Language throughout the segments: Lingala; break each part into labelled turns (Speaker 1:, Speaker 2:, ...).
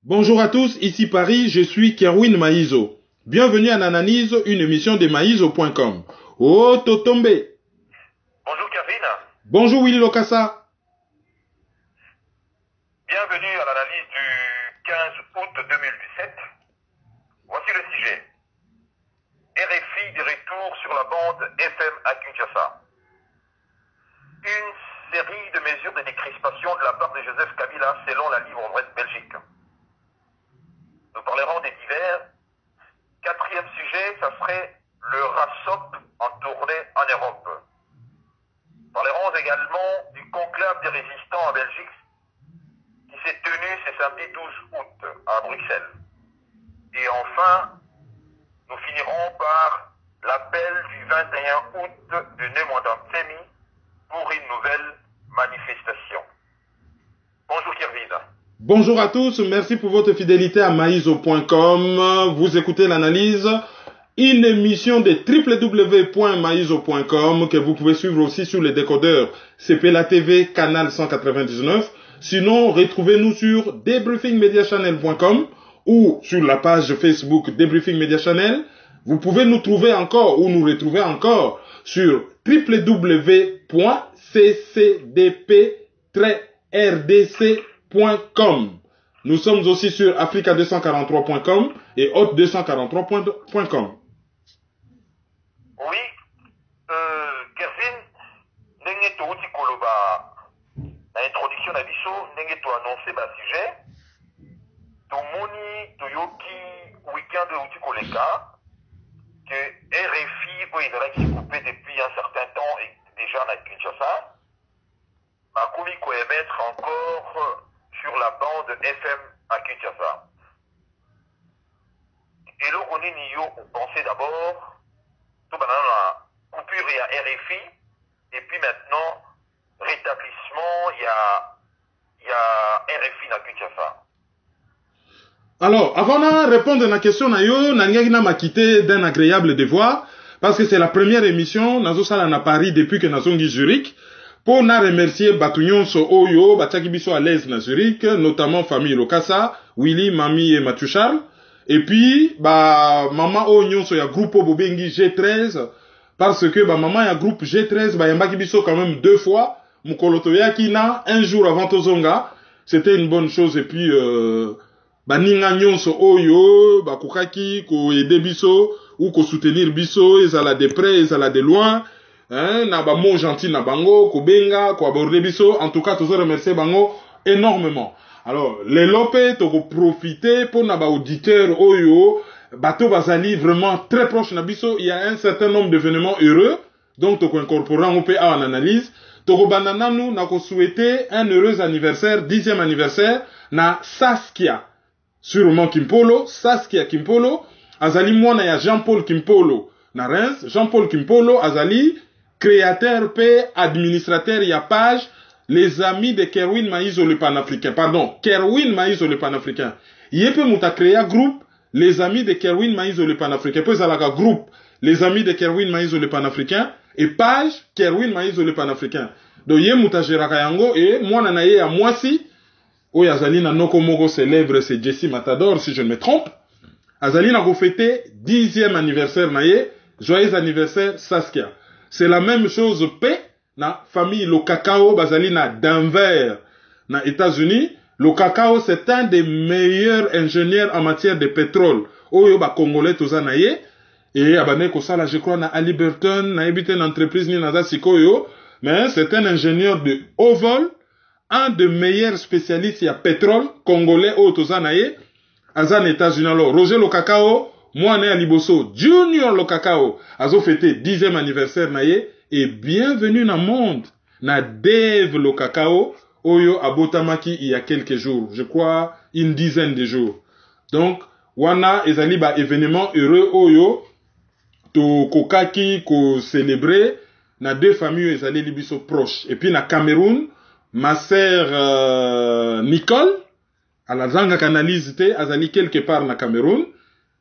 Speaker 1: Bonjour à tous, ici Paris, je suis Kerwin Maïzo. Bienvenue à l'analyse, une émission de maïzo.com. Oh, Totombe.
Speaker 2: Bonjour Kevin.
Speaker 1: Bonjour Willy Lokassa.
Speaker 2: Bienvenue à l'analyse du 15 août 2017. Voici le sujet. RFI de retour sur la bande FM à Kinshasa. Une série de mesures de décrispation de la part de Joseph Kabila selon la Livre Ouverte Belgique. Nous parlerons des divers. Quatrième sujet, ça serait le RASOP en tournée en Europe. Nous parlerons également du conclave des résistants en Belgique qui s'est tenu ce samedi 12 août à Bruxelles. Et enfin, nous finirons par l'appel du 21 août de Nemondansemi pour une nouvelle manifestation. Bonjour Kirvin.
Speaker 1: Bonjour à tous, merci pour votre fidélité à maïzo.com. Vous écoutez l'analyse, une émission de www.maïzo.com que vous pouvez suivre aussi sur les décodeurs CPLA TV, canal 199. Sinon, retrouvez-nous sur debriefingmediachannel.com ou sur la page Facebook Debriefing Media Channel. Vous pouvez nous trouver encore ou nous retrouver encore sur www.ccdp-rdc.com. Nous sommes aussi sur africa243.com et hot243.com.
Speaker 2: Oui, Kevin, ndenge touti koloba na introduction na biso, ndenge to annoncer ba sujet. Tomoni toyoki week-end outi koleka que RFI qui est coupé depuis un certain temps et déjà na Kinshasa. Makoumi ko émettre encore sur la bande FM à Kinshasa. Et là, on est yo, on pensait d'abord tout banana la coupure et à RFI, et puis maintenant rétablissement, il y a RFI à Kinshasa.
Speaker 1: Alors, avant de répondre à la question, Nangina m'a quitté d'un agréable devoir, parce que c'est la première émission, Nazo Sala à Paris depuis que Nazo Ngi Zurich, pour na remercier Batunion So Oyo, Bataki Biso à l'aise na Zurich, notamment famille Lokassa, Willy, Mami et Mathieu Charles, et puis, maman Oyo So ya groupe Bobengi G13, parce que, maman ya groupe G13, Yambaki Biso quand même 2 fois, Mukoloto Yakina, un jour avant Tozonga, c'était une bonne chose, et puis, Baninga nyonso oyo, bakokaki, ko aider biso, ou ko soutenir biso, ezala de près, ezala de loin, na ba mot gentil na bango, ko benga, ko aborder biso, en tout cas, tous remercier bango énormément. Alors, les lopé, toko profiter pour na ba auditeur oyo, bato bazali vraiment très proche na biso, il y a un certain nombre d'événements heureux, donc toko incorporer en OPA en analyse, toko banana nous, na ko souhaiter un heureux anniversaire, 10e anniversaire, na Saskia. Sûrement Kimpolo, Saskia Kimpolo, azali mwana ya Jean-Paul Kimpolo, na Reims, Jean-Paul Kimpolo, azali, créateur P, administrateur ya page, les amis de Kerwin Maïzo le Panafricain, pardon, Kerwin Maïzo le Panafricain. Yepe muta créa groupe, les amis de Kerwin Maïzo le Panafricain, puis zalaka groupe, les amis de Kerwin Maïzo le Panafricain, et page, Kerwin Maïzo le Panafricain. Donc ye muta geraka yango, et mwana na ye ya mwasi, Oye Azali na noko mogo célèbre, c'est Jessie Matador, si je ne me trompe. Azali na go fêté 10e anniversaire na ye, joyeux anniversaire Saskia. C'est la même chose P, na famille le cacao, bazali na Denver, na États-Unis. Le cacao, c'est un des meilleurs ingénieurs en matière de pétrole. Oyo ba congolais toza na ye, et abane ko sala, je crois, na Halliburton, na ebite une entreprise ni na za sikoyo, mais c'est un ingénieur de haut vol, un des meilleurs spécialistes à pétrole congolais au Tozanaye, Azan États-Unis. Alors, Roger Lokakao, moi né à Liboso, Junior Lokakao, Azo fêté 10e anniversaire naye, et bienvenue dans le monde, na Dave Lokakao, Oyo Abotamaki il y a quelques jours, je crois une dizaine de jours. Donc, wana ezali ba événement heureux Oyo, to kokaki ko célébrer, na 2 familles ezali libiso proches. Et puis na Cameroun, ma sœur Nicole, à la zanga canalise te, azali quelque part na Cameroun,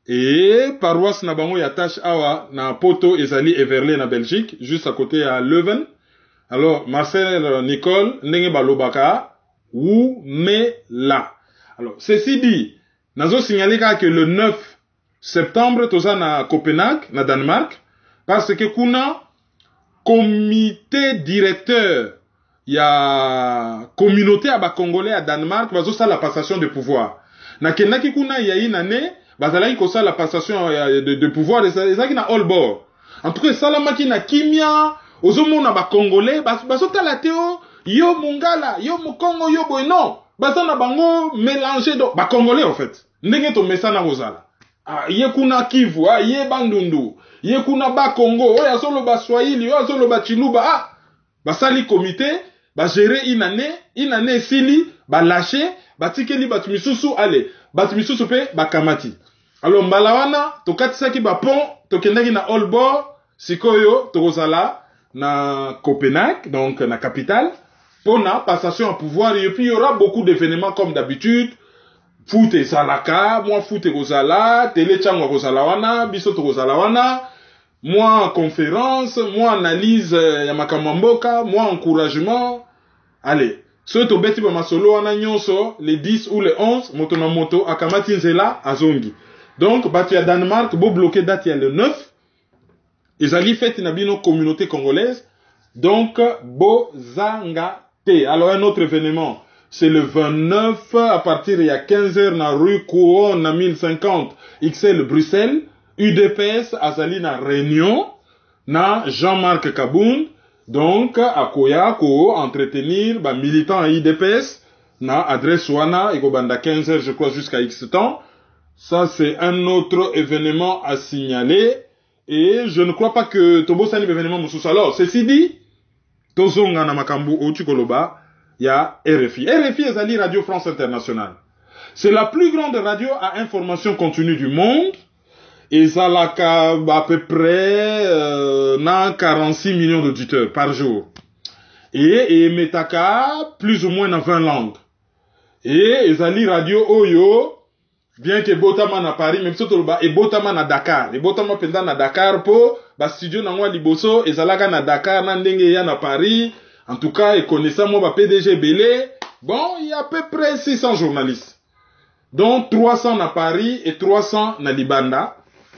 Speaker 1: et paroisse na bango ya tâche awa na Poto ezali Everley na Belgique, juste à côté à Leuven. Alors, ma sœur Nicole, ndenge balobaka, ou me la. Alors, ceci dit, nazo signaler que le 9 septembre toza na Copenhague na Danemark parce que kuna comité directeur ya communauté à ba congolais à Danemark bazo ça la passation de pouvoir na kendaki kuna ya inane bazalaki ko ça la passation de pouvoir ezaki na all bord en tout cas salamaki na kimia ozomona ba congolais bazo tala teo yo mungala yo mukongo yo boy non baza na bango mélanger do ba congolais en fait ndenge to mesana kozala ye kuna Kivu ye Bandundu ye kuna ba Congo oya solo ba Swahili oya solo ba Chiluba basali comité ba gérer une année sili ba lâcher ba tikeli batu misusu allez batu misusu pe ba kamati alors mbala wana to katisaki ba pont to kendaki na all bord sikoyo to kozala na Copenhague donc na capitale pour na passation à pouvoir et puis il y aura beaucoup d'événements comme d'habitude foot et salaka moi foot et kozala télé chango kozala wana biso to kozala wana moi conférence moi analyse ya makamamboka moi encouragement allez so to beti ba masolo wana nyonso les 10 ou les 11 moto na moto akamati nzela azongi donc batu ya Danemark bo bloquer date ya le 9 ezali fête na bino communauté congolaise donc bo zanga te alors un autre événement c'est le 29 à partir il y a 15h na rue Couronne na 1050 XL Bruxelles UDPS azali na réunion na Jean-Marc Kabound donc akoya ko entretenir ba militant à UDPS na adresse wana ekobanda 15h je crois jusqu'à X temps ça c'est un autre événement à signaler et je ne crois pas que tobo sali événement mususu alors ceci dit tozonga na makambu otukoloba ya RFI. RFI ezali Radio France Internationale. C'est la plus grande radio à information continue du monde. Ezalaka à peu près na 46 millions d'auditeurs par jour. Et metaka plus ou moins na 20 langues. Et ezali radio oyo bien que botama na Paris même surtout ba et botama na Dakar. Et botama penda na Dakar po ba studio na ngwa liboso ezalaka na Dakar na ndenge ya na Paris. En tout cas, et connaissant moi, PDG Belé, bon, il y a à peu près 600 journalistes. dont 300 à Paris et 300 à Libanda.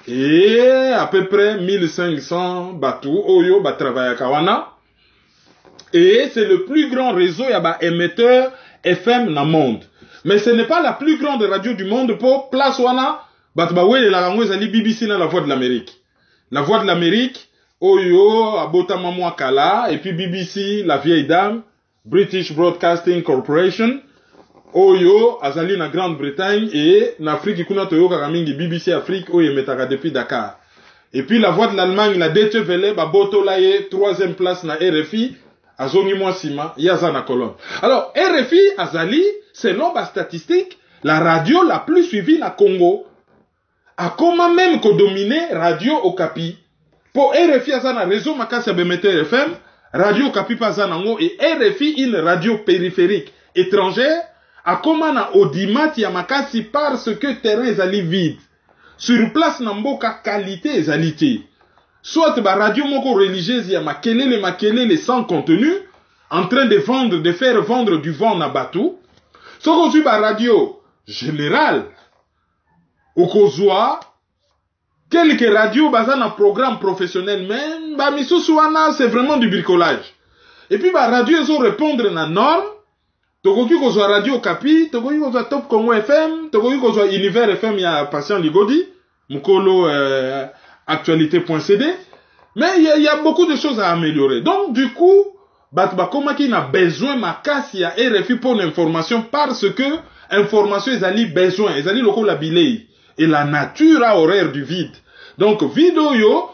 Speaker 1: Et à peu près 1500 bateaux, oyo, ba travailler à Kawana. Et c'est le plus grand réseau, y a ba émetteur FM dans le monde. Mais ce n'est pas la plus grande radio du monde pour place wana, batbawe la langue zali BBC na la voix de l'Amérique. La voix de l'Amérique, oyo, abotama mwa kala, et puis BBC, la vieille dame, British Broadcasting Corporation, oyo, azali na Grande-Bretagne, et en Afrique, kuna toyo kakamingi BBC Afrique, oyo metaka depuis Dakar. Et puis la voix de l'Allemagne, la Deutsche Welle, baboto la ye, 3e place na RFI, azongi mwa sima, yaza na colonne. Alors, RFI, azali, selon la statistique, la radio la plus suivie na Congo. A comment même que dominer Radio Okapi. Pour RFI, azana réseau makasi bemeter FM, Radio Okapi pazanango et RFI une radio périphérique étrangère, a comment na audimat ya makasi parce que terrain ezali vide. Sur place na mboka qualité ezali. Soit ba radio moko religieuse ya makelele sans contenu, en train de vendre, de faire vendre du vent na bateau. Soit qu'on suit ba radio générale, au kozwa, quelques radios basées dans programme professionnel même, bah misusuana c'est vraiment du bricolage. Et puis bah radio ils ont répondre na norme. Tokoki kozwa radio Okapi, tokoki kozwa Top Congo FM, tokoki kozwa Univers FM ya Patient Ligodi, mukolo actualité.cd. Mais il y a beaucoup de choses à améliorer. Donc du coup, bah comment qui n'a besoin makasi ya RFI pour l'information parce que information ils ali besoin, ils ali loko la bilei. Et la nature a horreur du vide. Donc, vidéo yo,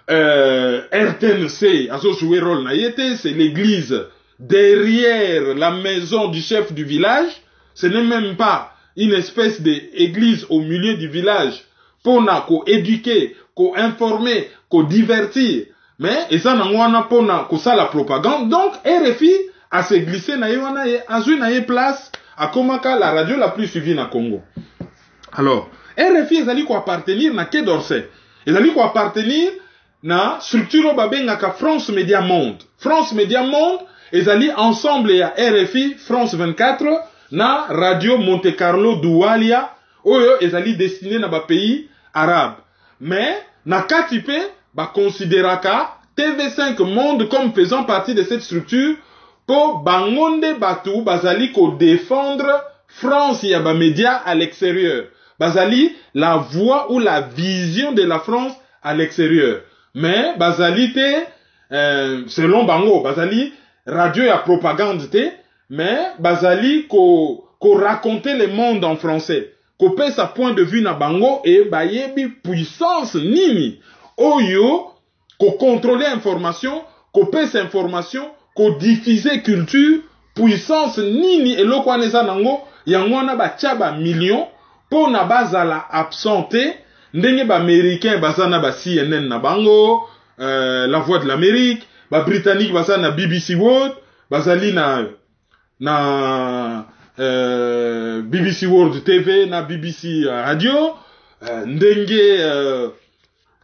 Speaker 1: RTNC, a joué rôle na yete, c'est l'église derrière la maison du chef du village. Ce n'est même pas une espèce d'église au milieu du village pour na ko éduquer, ko informer, ko divertir. Mais, et ça n'a pas pour na ko ça la propagande. Donc, RFI a se glissé na yona a joué na place à Komaka, la radio la plus suivie na Congo. Alors, RFI ezali ko appartenir na Quai d'Orsay. Ezali ko appartenir na structure babengaka France Média Monde. France Média Monde ezali ensemble ya RFI France 24 na Radio Monte Carlo Doualia oyo ezali destiné na ba pays arabe. Mais na kati pe ba considéraka TV5 Monde comme faisant partie de cette structure pour bangonde batu bazali ko défendre France ya ba média à l'extérieur. Bazali la voix ou la vision de la France à l'extérieur. Mais bazali te selon bango bazali radio ya propagande te, mais bazali ko raconter le monde en français. Ko pe sa point de vue na bango et bayebi puissance nini oyo ko contrôler information, ko pe sa information, ko diffuser culture, puissance nini eloko aneza nango yango wana batia ba millions pour na bazala absenté ndenge ba américain bazana ba CNN na bango, la voix de l'Amérique, ba britannique bazana BBC World, bazali na BBC World TV na BBC Radio, ndenge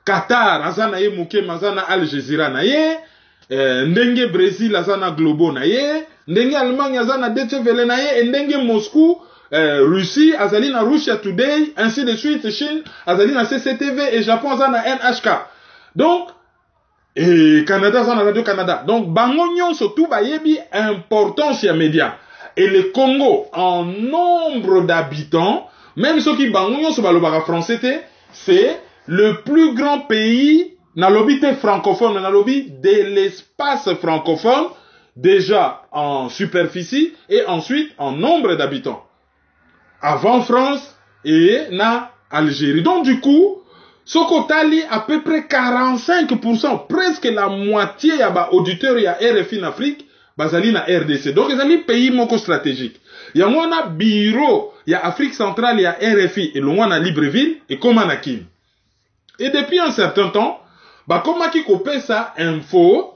Speaker 1: Qatar azana ye muke mazana Al Jazeera na ye, ndenge Brésil azana Globo na ye, ndenge Allemagne azana Deutsche Welle na ye, ndenge Moscou Russie azali na Russia Today, ainsi de suite, Chine azali na CCTV et Japon azana NHK. Donc et Canada azana Radio Canada. Donc bango nyonso tout bayebi importance ya média. Et le Congo en nombre d'habitants, même ceux qui bango nyonso balobaka français te, c'est le plus grand pays na lobby te francophone, na lobby de l'espace francophone, déjà en superficie et ensuite en nombre d'habitants. Avant France et na Algérie. Donc du coup, Sokotali à peu près 45%, presque la moitié ya ba auditeurs ya RFI en Afrique, bazali na RDC. Donc ils ont pays moko stratégique. Ya mwana bureau ya Afrique centrale ya RFI et l'on a Libreville et Komanakim. Et depuis un certain temps, ba komaki kopé ça info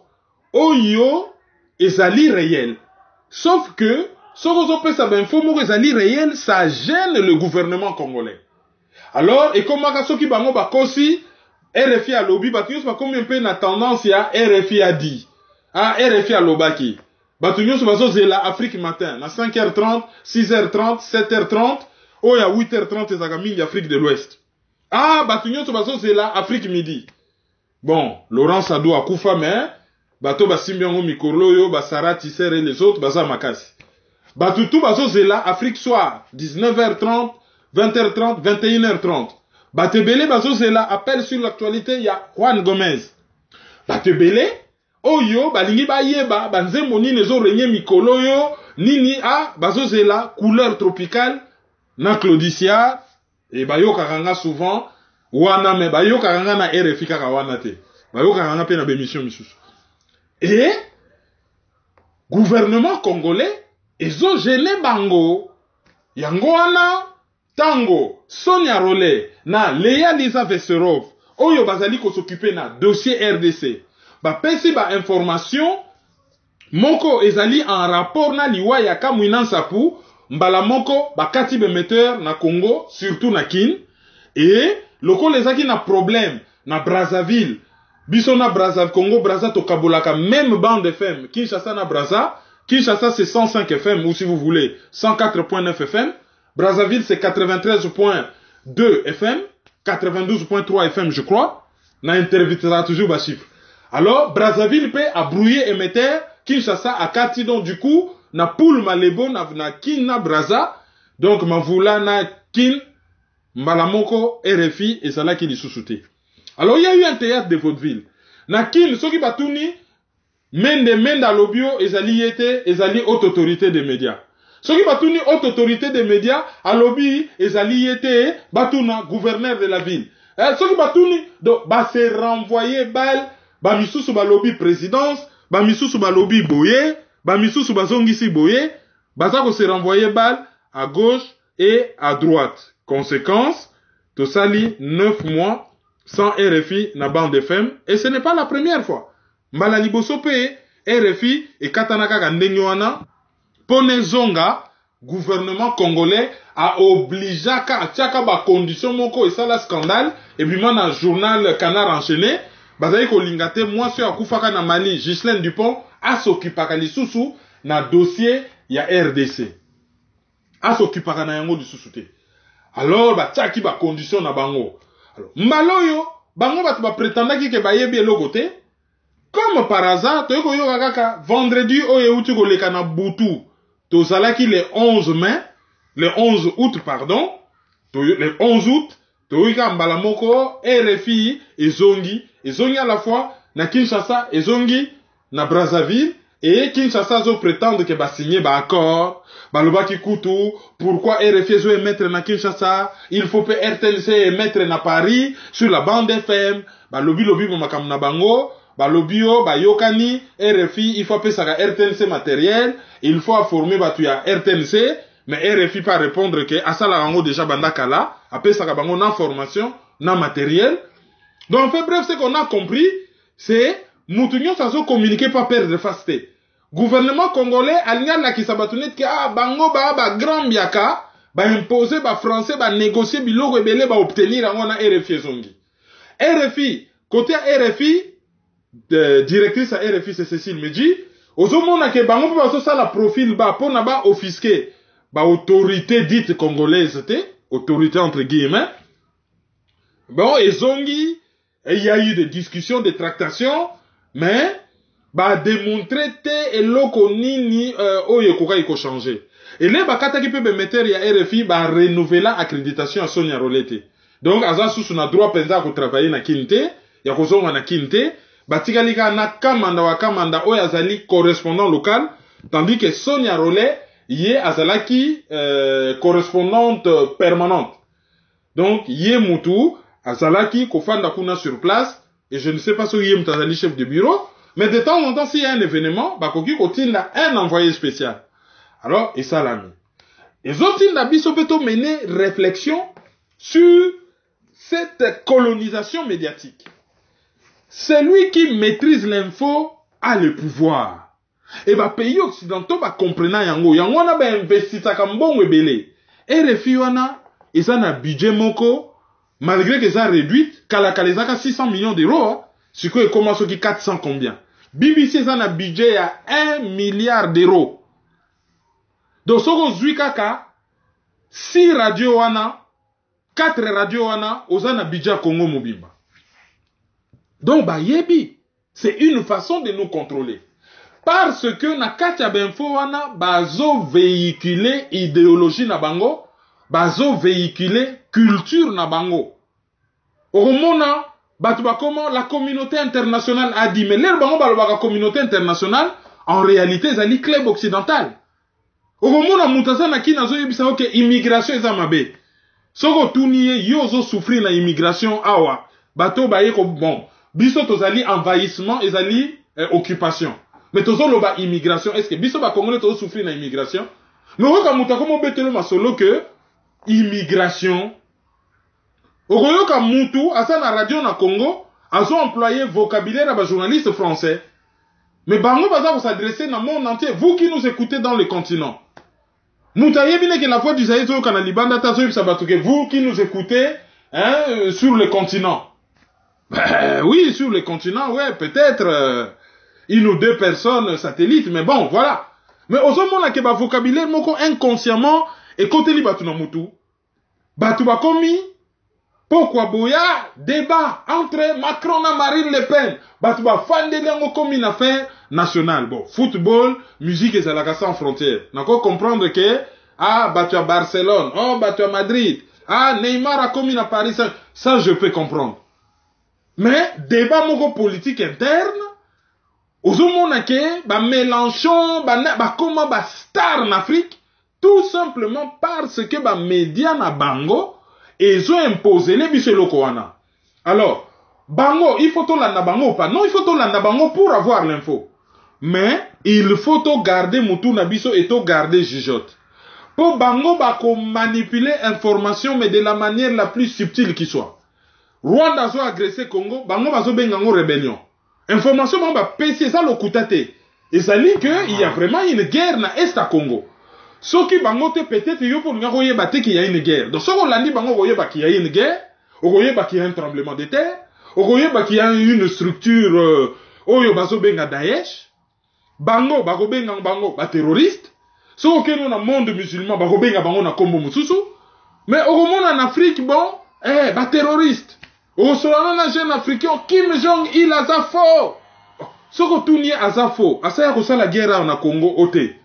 Speaker 1: oyo ezali réel. Sauf que Soko pesa info moko ezali réel, ça gêne le gouvernement congolais. Alors, et comme Makasoki bango bakosi, RFI a lobby, batunyos ba combien peu na tendance ya RFI a dit. Ah, RFI a lobaki. Batunyos bazo zela Afrique matin, na 5h30, 6h30, 7h30, oh ya 8h30 ezaka mingi Afrique de l'Ouest. Ah, batunyos bazo zela Afrique midi. Bon, Laurent Sadou a koufa, mais bato basimbiango mikolo yo, basara Tisser et les autres, baza makasi. Batutu bazo zela Afrique soir, 19h30, 20h30, 21h30. Batebele bazo zela appel sur l'actualité ya Juan Gomez. Batebele oyo balingi ba yeba banze moni nezo renye mikolo yo nini a bazo zela couleur tropicale na Claudicia et bayo karanga souvent wana me bayo karanga na RFI kaka wana te. Bayo karanga pe na bémission misusu. Et gouvernement congolais ezo gêné bango yango wana tango Sonia Rollet na Léa Lisa Vesserov oyo bazali ko s'occuper na dossier RDC ba pesi ba information moko ezali en rapport na liwa ya Kamwina Nsapu mbala moko ba kati bemetteur na Congo surtout na Kin et loko lezaki na problème na Brazzaville biso na Brazzaville Congo Brazza to kabolaka même bande FM Kinshasa na Brazza. Kinshasa c'est 105 FM ou si vous voulez 104.9 FM. Brazzaville c'est 93.2 FM, 92.3 FM je crois. Na intervitera toujours bas chiffre. Alors Brazzaville peut a brouillé émetteur Kinshasa a kati donc du coup na poule malebo na kin na Brazza. Donc ma voula na kin Malamoko RFI et ça là qui li sous-souté. Alors il y a eu un théâtre de vaudeville. Na kin soki batuni Menda lobio ezali yete ezali haute autorité des médias. Soki batuni haute autorité des médias a lobby ezali yete batuna gouverneur de la ville. Soki batuni donc ba se renvoyer bal ba misusu ba lobby présidence, ba misusu ba lobby boye, ba misusu ba zongisi boye, baza ko se renvoyer bal à gauche et à droite. Conséquence, to sali 9 mois sans RFI na bande FM et ce n'est pas la première fois. Mbala liboso pe RFI et katanaka kandenge wana pone zonga gouvernement congolais a obligeaka atiaka ba condition moko esala scandale et puis na journal Canard enchaîné bazali ko lingate mwasi akufaka na Mali Ghislaine Dupont asokipaka lisusu na dossier ya RDC asokipaka na yango lisusu te. Alors batiaki ba condition na bango. Alors mbaloyo bango batu ba prétendaki ke bayebi eloko te. Comme par hasard, toyoko yoka kaka vendredi oyo euti koleka na butu. Tozalaki le 11 mai, le 11 août pardon, le 11 août, toyoka mbala moko RFI ezongi à la fois na Kinshasa, ezongi na Brazzaville. Et Kinshasa zo prétendre que ba signer ba accord, ba lobaki kutu, pourquoi RFI zo émettre na Kinshasa, il faut que RTNC émettre na Paris sur la bande FM, ba lobi bo makam na bango, ba lobio ba yokani RFI, il faut appeler ça RTNC matériel, il faut former ba tu ya RTNC, mais RFI pas répondre que asala rango déjà bandaka là, appeler ça bango na formation, na matériel. Donc en fait bref, ce qu'on a compris, c'est Moutounion ça zo communiquer pas perdre face. Gouvernement congolais alinga la ki sabatunet ki bango ba grand biaka ba imposer ba français ba négocier biloko ebele ba obtenir ango na RFI zongi. RFI côté RFI directrice à RFI c'est Cécile Medji ozomona ke bango ba so sala profil ba pona ba offisquer ba autorité dite congolaise te autorité entre guillemets. Bon ezongi et il y a eu des discussions des tractations mais ba démontrer te eloko nini oyo koka iko changer. Et là ba kata ki pe mettre ya RFI ba renouveler accréditation à Sonia Rolete. Donc aza sous na droit penza ko travailler na kinte, ya kozonga na kinte, ba tikalika na kamanda wa kamanda oyo azali correspondant local, tandis que Sonia Rolete yé azalaki correspondante permanente. Donc yé mutu azalaki kofanda kuna sur place et je ne sais pas si yé mutazali chef de bureau. Mais de temps en temps, s'il y a un événement, bakoki kotinda un envoyé spécial. Alors, et ça l'a mis. Et zotinda biso peto mener réflexion sur cette colonisation médiatique. Celui qui maîtrise l'info a le pouvoir. Et ba pays occidentaux ba comprena yango. Yango na ba investita kambongo ebele. RFI wana, eza na budget moko, malgré que ça réduite, kalakalezaka 600 millions d'euros, ce qui commence au 400 combien. BBC ça a un budget à 1 milliard d'euros. Donc, soko zui kaka, 6 radios wana, 4 radios wana, oza na budget Congo Mobimba. Donc, ba yebi, c'est une façon de nous contrôler. Parce que na katia benfo wana, bazo véhiculer idéologie na bango, bazo véhiculer culture na bango. Oromona, comment la communauté internationale a dit, mais l'air la communauté internationale, en réalité, c'est un club occidental. Au moment où mutaza na ki nazo yebisa que immigration est amabe. Soko tuniye yozo souffrir na immigration awa. Bato baye ko bon. Biso tozali envahissement ezali occupation. Mais tozo loba immigration, est-ce que biso ba congolais tozo souffrir na immigration? Mais oka mutako mo betelo masolo que immigration Okoyoka mutu, asa na radio na Congo, aso employé vocabulaire à ba journalistes français. Mais bango baza s'adresser dans le monde entier, vous qui nous écoutez dans le continent. Moutaye bine que la fois du Zaïzo kana libanda ta so sabatuke, vous qui nous écoutez hein, sur le continent. Oui, sur le continent, ouais, peut-être une ou deux personnes satellites, mais bon, voilà. Mais au moment là que ba vocabulaire moko inconsciemment et côté li batu na mutu. Batu ba komi pourquoi boya débat entre Macron et Marine Le Pen. Batouba fande lango comme une affaire nationale. Bon, football, musique et ça sans frontières. N'ako comprendre que battu à Barcelone, battu à Madrid, Neymar a commis à Paris, ça je peux comprendre. Mais débat moko politique interne, ozomona Mélenchon, comment star en Afrique, tout simplement parce que média na bango et ils ont imposé les biseloko wana. Alors, bango, il faut to landa bango ou pas? Non, il faut to landa bango pour avoir l'info. Mais, il faut to garder mutu na biso et to garder jugeote. Pour bango bako manipuler information mais de la manière la plus subtile qui soit. Rwanda zo agressé Congo, bango bazo bengango rébellion. Information ba PC ça lo kutate. Et ça dit que il y a vraiment une guerre na Est à Congo. Ce qui bango te peut-être yo pour nga koyeba te qu'il y a une guerre. Donc ce qu'on l'a dit bango koyeba qu'il y a une guerre, koyeba qu'il y a un tremblement de terre, koyeba qu'il y a une structure oyo bazo benga Daesh. Bango bako benga bango ba terroriste. Ce que nous na monde musulman bako benga bango na kombo mususu. Mais au monde en Afrique, bon, terroriste. Au solano na jeune africain, Kim Jong-il aza faux. Soko tuni aza faux. Asa ya kosala guerre na Congo ote.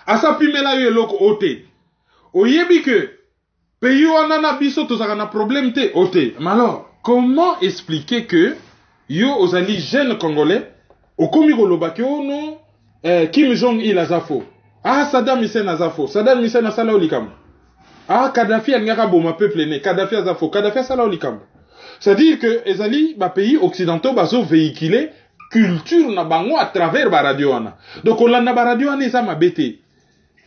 Speaker 1: Asa pimela yo eloko ote. Oyebi que pays wana na biso tozaka na problème te ote. Mais alors, comment expliquer que yo ozali jeune congolais okomi koloba ke ono Kim Jong-il aza faux. Ah, Saddam Hussein aza faux. Saddam Hussein asala olikam. Ah, Kadhafi alingaka boma peuple né. Kadhafi aza faux. Kadhafi asala olikam. C'est-à-dire que ezali ba pays occidentaux bazo véhiculer culture na bango à travers ba radio wana. Donc olanda ba radio wana eza mabete.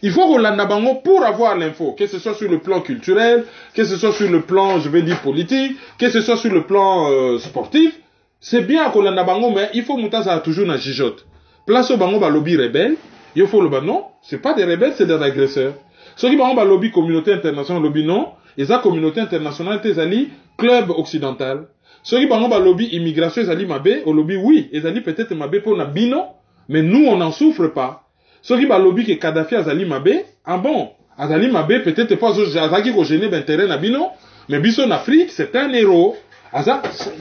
Speaker 1: Il faut kolanda bango pour avoir l'info, que ce soit sur le plan culturel, que ce soit sur le plan, je vais dire politique, que ce soit sur le plan sportif. C'est bien kolanda bango, mais il faut mutaza toujours na jijote. Place au bango ba lobby rebelle, il faut le ba non, c'est pas des rebelles, c'est des agresseurs. Ceux qui bango ba lobby communauté internationale lobby non, et ça communauté internationale ezali club occidental. Ceux qui bango ba lobby immigration ezali mabe, au lobby oui, ezali peut-être mabe pour na bino, mais nous on n'en souffre pas. Ceux qui ba lobby que Kadhafi azali mabe, ah bon, azali mabe peut-être pas azaki ko gêner d'intérêt na bino, mais biso en Afrique, c'est un héros.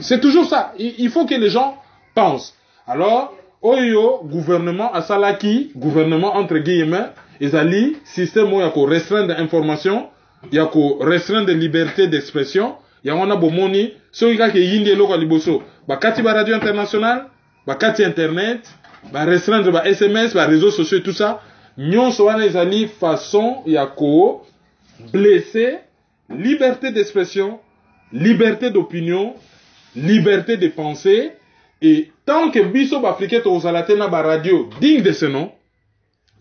Speaker 1: C'est toujours ça. Il faut que les gens pensent. Alors, oyo gouvernement asalaki, gouvernement entre guillemets, ezali système où il y a ko restreindre information, il y a ko restreindre liberté d'expression, il y a wana bomoni, ceux qui yindi eloko liboso, ba kati ba radio internationale, ba kati internet, ba restreindre ba SMS, ba réseaux sociaux tout ça, nyonso wana ezali façon ya ko blesser liberté d'expression, liberté d'opinion, liberté de penser, et tant que biso b'Africain tozalate na ba radio digne de ce nom,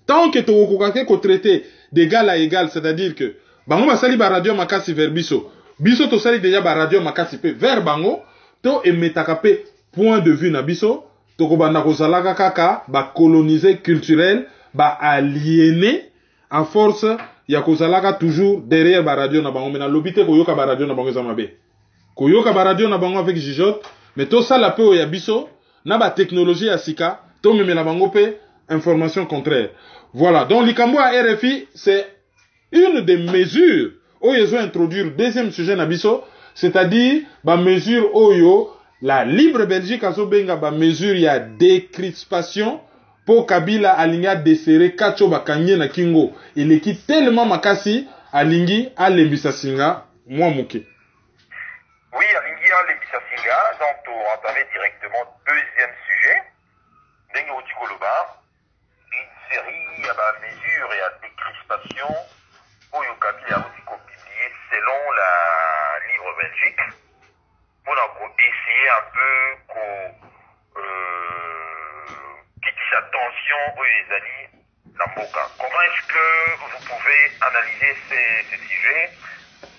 Speaker 1: tant que tokokake ko traiter d'égal à égal, c'est-à-dire que bango basali ba radio makasi vers biso, biso tosali déjà ba radio makasi pe vers bango, to emetaka pe point de vue na biso, tokobanda kozalaka kaka ba coloniser culturel, ba aliéner à force ya kozalaka toujours derrière ba radio na bango, mais na lobité koyoka ba radio na bango zamabe. Koyoka ba radio na bango avec jijote, mais to sala pe oya biso na ba technologie ya sika, to memela bango pe information contraire. Voilà, donc likambo à RFI, c'est une des mesures où ils ont introduit deuxième sujet na biso, c'est-à-dire ba mesure oyo la libre Belgique azo benga ba mesure ya décrispation pour Kabila alinga desserrer kacho bakanye na kingo. Il est qui tellement makasi alingi alembisa singa moi muke.
Speaker 2: Oui, alingi alembisa singa, donc on entamait directement deuxième sujet. Dengue Otikoloba, une série à la mesure et à décrispation pour Kabila Otiko publié selon la libre Belgique pour essayer un peu sa tension aux alliés Namboka. Comment est-ce que vous pouvez analyser ces sujets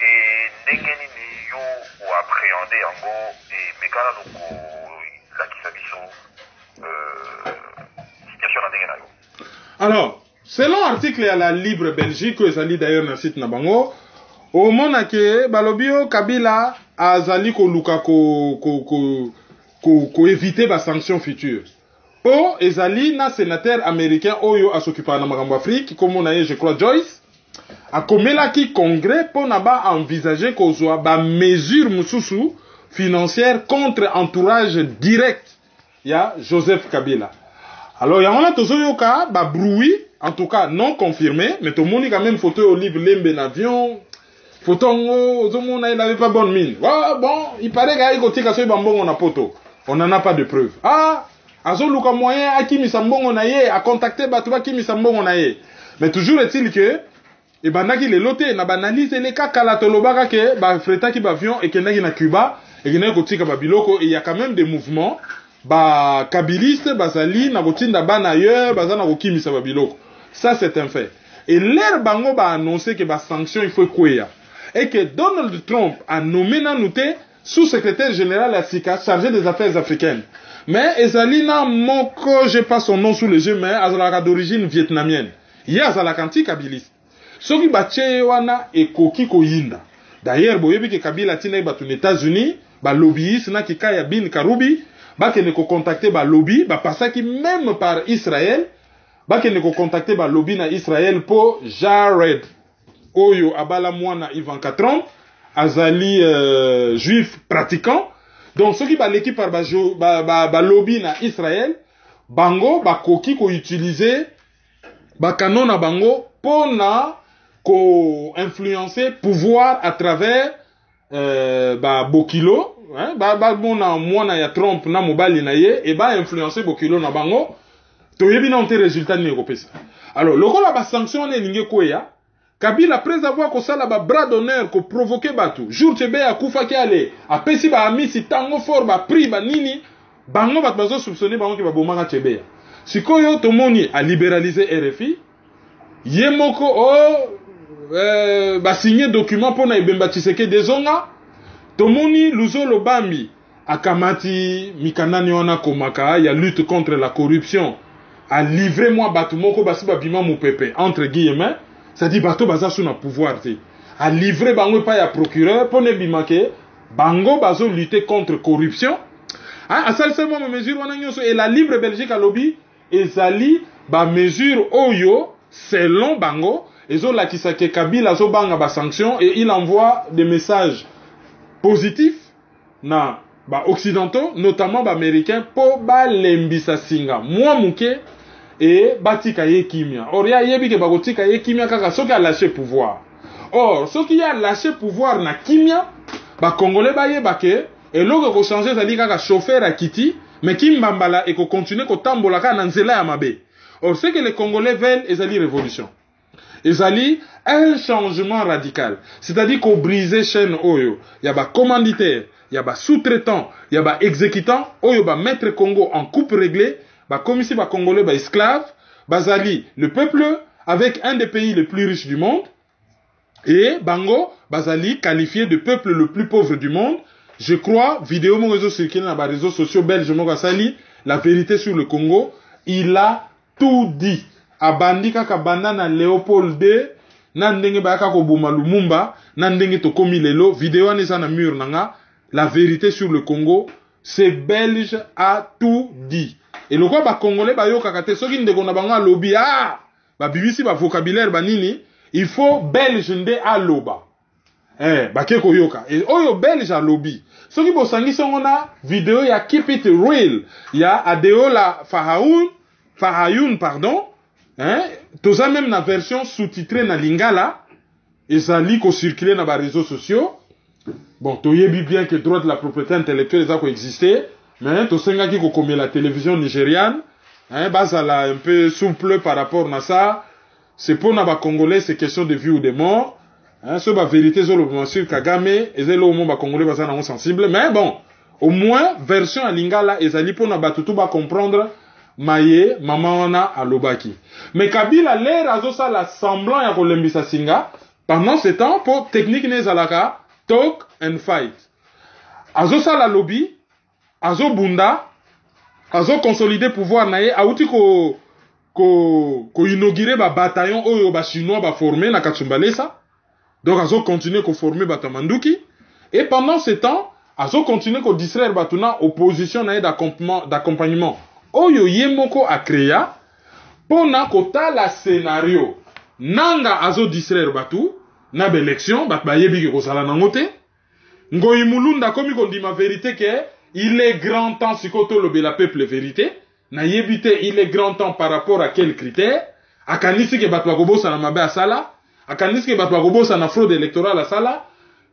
Speaker 2: et n'engagez ou appréhender en gros et mekana noko la kisabiso situation na dengenayo.
Speaker 1: Alors, selon l'article à la libre Belgique que ezali d'ailleurs na site na bango, au monake balobio Kabila azali ko luka ko éviter ba sanction future. Po ezali na sénateur américain oyo a s'occuper na makambo Afrique comme on a je crois Joyce a komela ki congrès pour na ba envisager ko zo ba mesure mususu financière contre entourage direct ya Joseph Kabila. Alors ya on a tozoyoka ba bruit en tout cas non confirmé mais to moni quand même photo au livre lembe avion photo ngo zomona il avait pas bonne mine. Ah, bon, il paraît qu'il ko tika so bambongo na poto. On n'en a pas de preuve. Ah azo luka moyen akimisa mbongo na ye a contacter batu bakimisa mbongo na ye. Mais toujours est-il que e bandaki le loté na banalise le kaka la tolobaka ke ba fretaki ba avion et kendaki na Cuba et kendaki kotika ba biloko et il y a quand même des mouvements ba kabiliste bazali na kotinda bana ailleurs bazana kokimisa ba biloko. Ça c'est un fait. Et l'air bango ba annoncer que ba sanction il faut kweya et que Donald Trump a nommé Nanouté sous-secrétaire général à SICA chargé des affaires africaines. Mais Ezalina Moko, j'ai pas son nom sous les yeux, mais Azalaka d'origine vietnamienne. Il y a Azalaka anti-kabiliste. Ce qui batche wana et koki koyinda. D'ailleurs, boyebi ke Kabila tina batu aux États-Unis, ba lobbyiste na ki kaya bin karubi, ba ke ne ko contacter ba lobby, ba pasaki même par Israël, ba ke ne ko contacter ba lobby na Israël pour Jared oyo abala mwana Ivanka Trump azali juif pratiquant. Donc ceux qui ba l'équipe par ba lobby na Israël bango ba koki ko utiliser ba canon na bango pona ko influencer pouvoir à travers ba bokilo hein ba bona mwana ya Trump na mobali na ye et ba influencer bokilo na bango to yebi na onte résultat ni kopesa. Alors lokola ba sanction na linge koya Kabila après avoir kosala ba bras d'honneur ko provoquer batu jour tebe ya kufa ki ale apesi ba amisi tango fort ba pri ba nini bango bat bazo soupçonner bango ki ba bomaka tebe sikoyo tomoni a libéraliser RFI yemoko ba signer document pona Ebemba Tshisekedi dezonga tomoni Luzolo Bambi akamati mikanani wana komaka ya lutte contre la corruption a livré moi batu moko basi ba bima mu pepe entre guillemets. Ça dit bateau baza sous na pouvoir te a livré bango pa ya procureur pour ne bimake bango bazo lutter contre corruption a salsement ma mesure wana nyoso et la libre Belgique a lobby ezali ba mesure oyo selon bango ezo la kisake Kabila zo banga ba sanction et il envoie des messages positifs na ba occidentaux notamment ba américains po ba lembisa singa moi muke et batika ye kimia. Or ya yebi ke bakotika ye kimia kaka soki a lâché pouvoir. Or soki a lâché pouvoir na kimia ba congolais ba yeba ke eloko ko changer zali kaka chauffeur a kiti mais kimbambala et ko continuer ko tambola ka na nzela ya mabe. Or ce que les congolais veulent ezali révolution. Ezali un changement radical. C'est-à-dire qu'on briser chaîne oyo, ya ba commanditaire, ya ba sous-traitant, ya ba exécutant oyo ba maître Congo en coupe réglée. Comme ici, les Congolais, les esclaves, Bazali, le peuple, avec un des pays les plus riches du monde, et Bango, Bazali, qualifié de peuple le plus pauvre du monde. Je crois, vidéo, mon réseau circulé dans les réseaux sociaux belges, Mogasali, la vérité sur le Congo, il a tout dit. Abandi kaka banana Léopold II, nandenge baka ko buma Lumumba, nandenge to komi lelo, vidéo anesa na mur nanga, la vérité sur le Congo, c'est belge a tout dit. Et le quoi ba congolais ba yo kakate soki ndeko na bango lobby ba bibisi ba vocabulaire ba nini il faut belge nde a loba ba ke ko yoka et oyo belge a lobby soki bo sangi songona vidéo ya keep it real ya Adeola Fahayun pardon toza même na version sous-titrée na lingala ezali ko circuler na ba réseaux sociaux bon toyebi bien que droit de la propriété intellectuelle ça ko exister. Mais tout ça qui comme la télévision nigériane, bazala un peu souple par rapport à ça. C'est pour les Congolais, c'est question de vie ou de mort. C'est la vérité sur le sur Kagame, et c'est là où les Congolais bazala sensible. Mais bon, au moins version à lingala, et ça li pour na batutu ba comprendre maye maman ona à lobaki. Mais Kabila l'air azo ça la semblant ya kolembisa singa. Pendant ce temps, pour technique nezalaka talk and fight. Azo ça la lobby. Azo bunda, azo consolider pouvoir nae, auti ko inaugurer ba bataillon oyo ba chinois ba former na Katsumbalesa. Donc azo continuer ko former ba Tamanduki. Et pendant ce temps, azo continuer ko distraire batuna opposition nae d'accompagnement. Oyo yemoko a créé pona kota la scénario. Nanga azo distraire batu na ba élection bat ba yebi ko sala nangote. Ngoyi mulunda komi ko ndima vérité ke il est grand temps, si koto lobe la peuple vérité, na yebite, il est grand temps par rapport à quels critères, akanisi ke batwa kobosa na mabe asala, akanisi ke batwa kobosa na fraude électorale asala,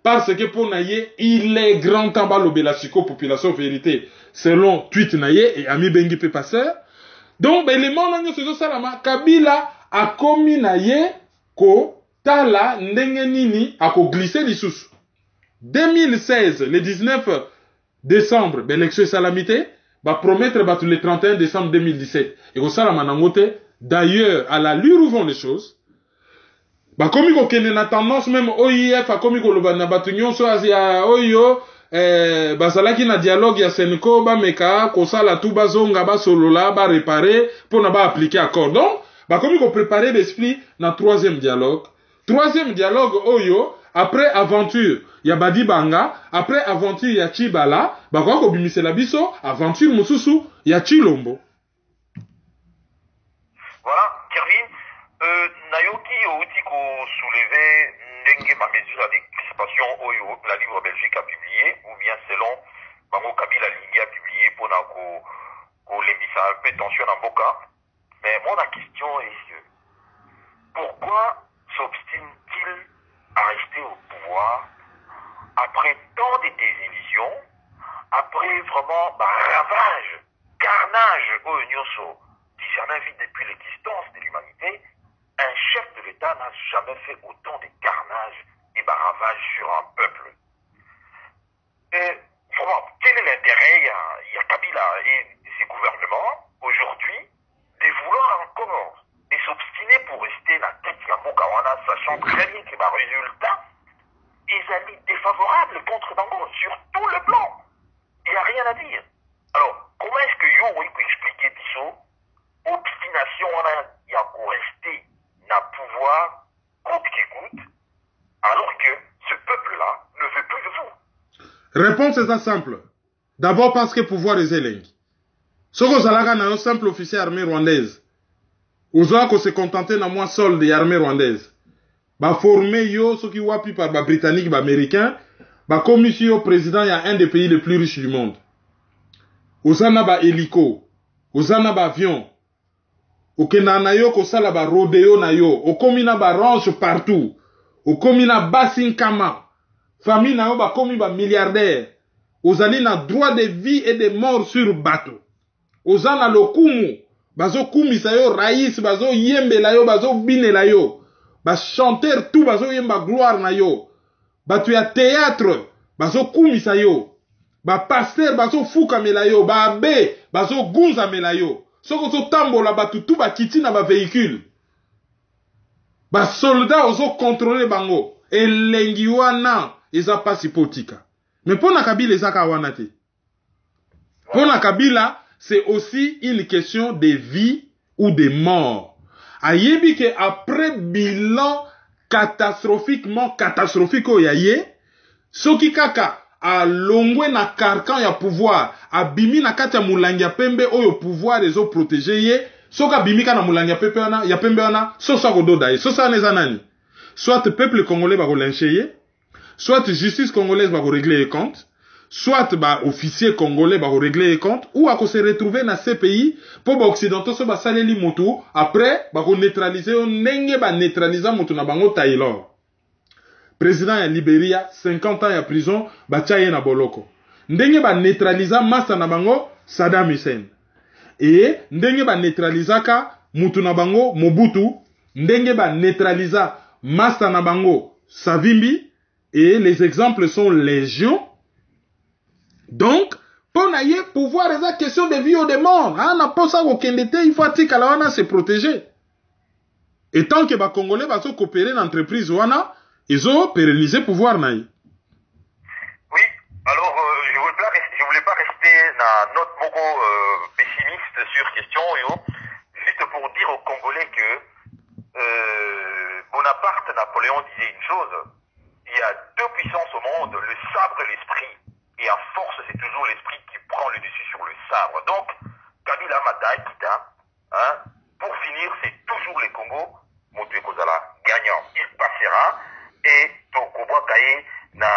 Speaker 1: parce que pour naye, il est grand temps ba lobe la population vérité, selon tweet naye, et ami bengi pe passeur. Donc, élément nanyo sezo salama, Kabila a commis naye, ko tala ndenge nini, a ko glisser l'issous. 2016, le 19 décembre, l'élection salamité, va promettre le 31 décembre 2017. Et au Salamanangote, d'ailleurs, à la lure où vont les choses, comme il y a une tendance, même OIF, comme il y a une bataillon, OIO, basalaki na dialogue ya Senko, meka, kosala tout bazonga, basolola, ba réparer, pour na ba appliquer accord. Donc, comme il y a préparé l'esprit dans troisième dialogue. Troisième dialogue, OIO, après aventure, ya Badi Banga, après aventure ya Chibala, bakwa ko bimisela biso, aventure mususu ya Chilombo.
Speaker 2: Voilà, Kervin, Nayoki Outi soulever ma mesure de crispation que la Livre Belgique a publié, ou bien selon Bango Kabila Lingi a publié pour l'émissa un peu tension en Boka. Mais mon question est pourquoi s'obstine-t-il à rester au pouvoir après tant de désillusions, après vraiment ravage, carnage au Nyoso, qui jamais vu depuis l'existence de l'humanité? Un chef de l'État n'a jamais fait autant de carnage et ravage sur un peuple. Et vraiment, quel est l'intérêt, il y a Kabila et ses gouvernements aujourd'hui de vouloir encore et s'obstiner pour rester la tête de Mokawana, sachant très bien que ma résultat est amis défavorable contre Bango sur tout le plan. Il n'y a rien à dire. Alors, comment est-ce que Yo peut expliquer Tissot obstination il y a pour rester n'a pouvoir coûte qui coûte, alors que ce peuple-là ne veut plus de vous?
Speaker 1: Réponse est simple. D'abord parce que pouvoir est élengue. Ce que Zalaga n'a un simple officier armée rwandaise. Ozoa ko se contenter na moins solde de armée rwandaise. Ba formé yo ce qui wapi par ba britannique ba américain, ba commission président y a un des pays les plus riches du monde. Ozana ba hélico, ozana ba avion. Okena na yo ko sala ba rodeo na yo, okomina ba range partout. Okomina basinkama. Famille na yo ba komi ba milliardaire. Ozali na droit de vie et de mort sur bateau. Ozana lokumu, bazo kumisa yo raïs, bazo yembe la yo, bazo bine la yo. Ba chanteur tout, bazo yemba gloire na yo. Batu ya théâtre, bazo kumisa yo. Ba pasteur, bazo fuka me la yo. Ba abe, bazo gunza me la yo. Soko so tambola batu tout ba kiti na ba véhicule. Ba soldat ozo contrôler bango. Et lengi wana, eza pasi potika. Mais pour na Kabila, ezaka wana te. Pour na Kabila, c'est aussi une question de vie ou de mort. Ayebi que après bilan catastrophique oyaye, soki kaka a longwe na carcan ya pouvoir, a bimi na kati ya mulangi ya pembe oyo pouvoir ezo protéger ye, soka bimika na mulangi ya pembe wana, sosa kododa ye, sosa neza nani. Soit peuple congolais va relincher ye, soit justice congolaise va régler les comptes, soit officier congolais va régler les comptes, ou à se retrouver dans ces pays pour les occidentaux se saleli motu, après va neutraliser nenge ba neutraliser motu na bango Taylor. Président ya Libéria 50 ans ya prison ba tchaye na boloko. Ndenge ba neutraliser massa na bango Saddam Hussein. Et ndenge ba neutraliser ka mutu na bango Mobutu, ndenge ba neutraliser massa na bango Savimbi. Et les exemples sont légion. Donc, pour naïe pouvoir les question de vie ou de mort, on n'a pas ça au Kendete, il faut que la se protéger. Et tant que les Congolais vont coopérer dans l'entreprise wana, ils ont pérennisé pouvoir naïe.
Speaker 2: Oui, alors je voulais pas rester dans notre mogo pessimiste sur question, juste pour dire aux Congolais que Bonaparte, Napoléon disait une chose. Il y a deux puissances au monde, le sabre et l'esprit. Et en force, c'est toujours l'esprit qui prend le dessus sur le sabre. Donc, Kabila Mata Kita, pour finir, c'est toujours les Congo, Motu Kozala gagnant. Il passera et Tokoboa Kaye na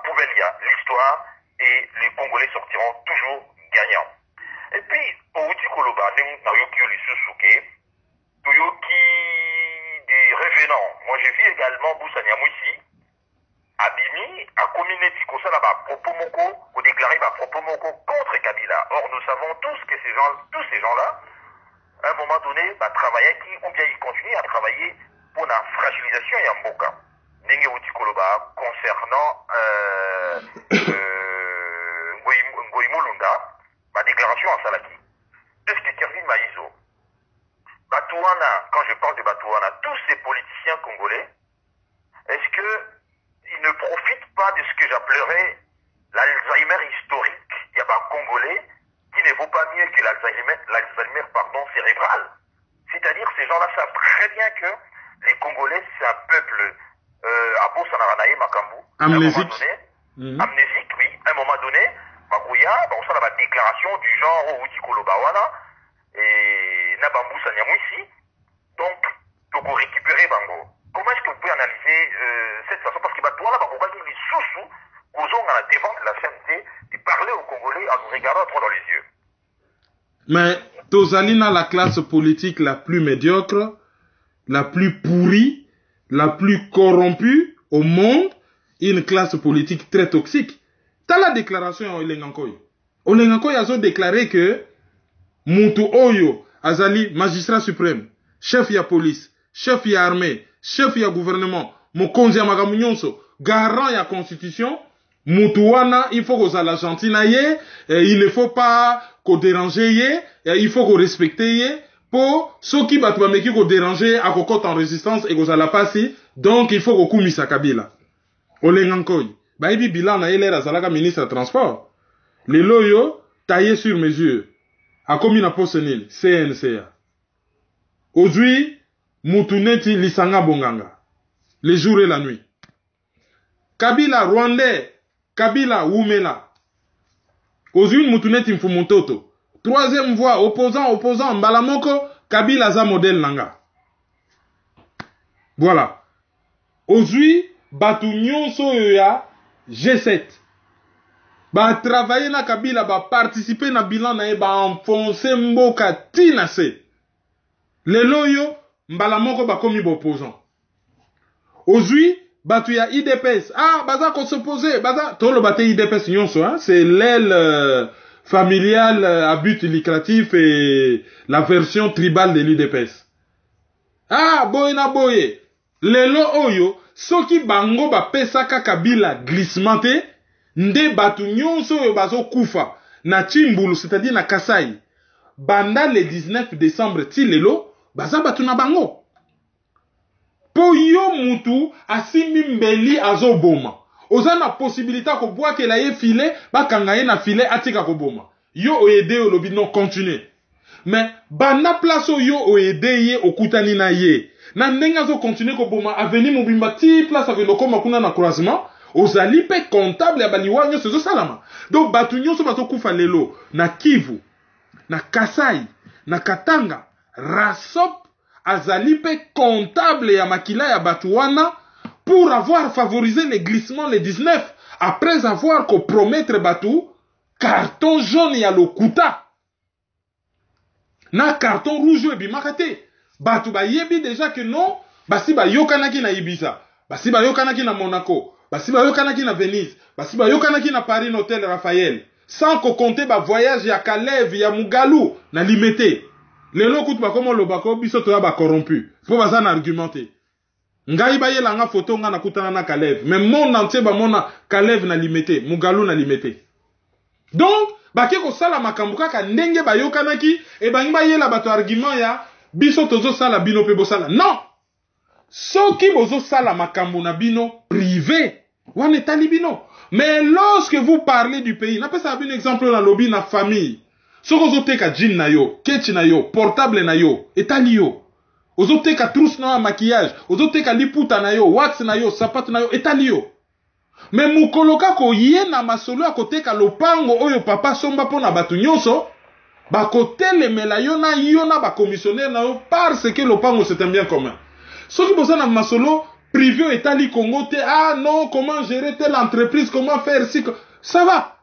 Speaker 2: Pouvelia, l'histoire, et les Congolais sortiront toujours gagnants. Et puis, Outi Koloba, Nayoki Olisusuke, Toyoki des revenants. Moi, j'ai vu également Boussaniamou ici. Abimi a communauté comme ça là-bas, propos moko, ou déclaré propos moko contre Kabila. Or, nous savons tous que tous ces gens-là, à un moment donné, travaillaient ou bien ils continuent à travailler pour la fragilisation et en boka. Nenge Utikoloba, concernant Ngoïmoulunda, ma déclaration en Salaki. Est-ce que Kervin Maïzo, Batouana, quand je parle de Batouana, tous ces politiciens congolais, est-ce que ils ne profitent pas de ce que j'appellerais l'Alzheimer historique. Il y a un Congolais qui ne vaut pas mieux que l'Alzheimer cérébral. C'est-à-dire ces gens-là savent très bien que les Congolais, c'est un peuple Abo Sanaranaye Makambu.
Speaker 1: Amnésique.
Speaker 2: Amnésique, oui. À un moment donné, Makouya, on sent la déclaration du genre Outi Kolobawana et Nabambu Sanyamou ici. Donc, il faut récupérer Bango. Comment est-ce que analyser cette façon parce que toi là, on va dire les sous-sous, causons à la devant de la CNT de parler aux Congolais en nous regardant droit dans les yeux.
Speaker 1: Mais Tozalina, la classe politique la plus médiocre, la plus pourrie, la plus corrompue au monde, une classe politique très toxique. T'as la déclaration au Lengankoy. Au Lengankoy, ils ont déclaré que Moutou Oyo, Azali, magistrat suprême, chef ya police, chef ya armée, chef ya gouvernement, Mokonzi ya Magamunyonso, garant ya constitution, Moutouana, il faut qu'on l'Argentine aille, il ne faut pas qu'on dérange il faut qu'on respecte pour ceux qui battent pas qu'on déranger à qu'on en résistance et qu'on la passe, donc il faut qu'on koumi sa Kabila. Olengankoy, bah ibi bilan na ele razalaka ministre de transport. Les loyo taillé sur mesure. A commis na posenil CNCA. Aujourd'hui, Moutouneti lisanga bonganga. Les jours et la nuit. Kabila Rwandais, Kabila Wumela. Aujourd'hui, Moutouneti Mfumuntoto. Troisième voie, opposant, Mbalamoko, Kabila za modèle nanga. Voilà. Aujourd'hui, Batu Nyonso Yoya, G7. Ba travailler na Kabila, ba participer na bilan na ba enfoncer mboka tinase. Lelo yo, Mbalamoko ba komi bo opposant. Aujourd'hui, Batu ya IDPS. Ah, baza qu'on s'opposer, baza. Tout le bate IDPS Nyonso, hein, c'est l'aile familiale à but lucratif et la version tribale de l'IDPS. Ah, boye na boye. Lelo oyo, soki bango ba pesaka Kabila glissement nde batu nyonso oyo bazo kufa na Chimbulu, c'est-à-dire na Kasai. Banda le 19 décembre ti lelo, baza batu na bango. Po yo mutu asimbi mbeli azo boma. Oza na possibilité ko boa ke la ye filé, ba kanga ye na filé atika ko boma. Yo oyede yo lobi non continue. Mais banda place yo oyede ye okutani na ye. Na ndenga zo continue ko boma aveni mobimba ti place aveno koma kuna na croisement. Ozali pe comptable ya baliwa nyo sezo salama. Donc batu nyonso bazo kufa lelo na Kivu, na Kasai, na Katanga, Rasop azali pe comptable ya makila ya batu wana pour avoir favorisé les glissements les 19 après avoir compromettre batu carton jaune ya lokuta. Na carton rouge et bimakate. Batu ba yebi déjà que non, basi ba yokanaki na Ibiza, basi ba yokanaki na Monaco. Basi ba yokanaki na Venise, basi ba yokanaki na Paris Hôtel Raphaël, sans qu'on compte ba voyage ya Kalev, ya Mugalou, na limité. Lelo kutu ba komo lobako biso to ya ba corrompu. Faut ba ça argumenter. Ngai ba yela nga photo nga na kutana na Kalev, mais monde entier ba mona Kalev na limité, Mugalou na limité. Donc, ba ke ko sala makambu kaka ndenge ba yokanaki e ba ngba yela ba to argument ya biso tozo sala bino pe bo sala. Non. Soki bozo sala makambu na bino privé. Mais lorsque vous parlez du pays, n'a pas ça un exemple dans lobby na famille. Ce que vous avez ka jean na yo, ketch na yo, portable na yo, etali yo. Vous avez ka trousse na maquillage, vous avez ka liputa na yo, wax na yo, sapat na yo, etali yo. Mais mukoloka ko ye na masolo a kote ka lopango oyo papa somba pona batu nyonso, ba kote le melayo na yo na ba commissionnaire na yo parce que lopango c'est un bien commun. Ce qui bosa na masolo privé Italie Congo, ah non, comment gérer telle entreprise, comment faire ci, ça va.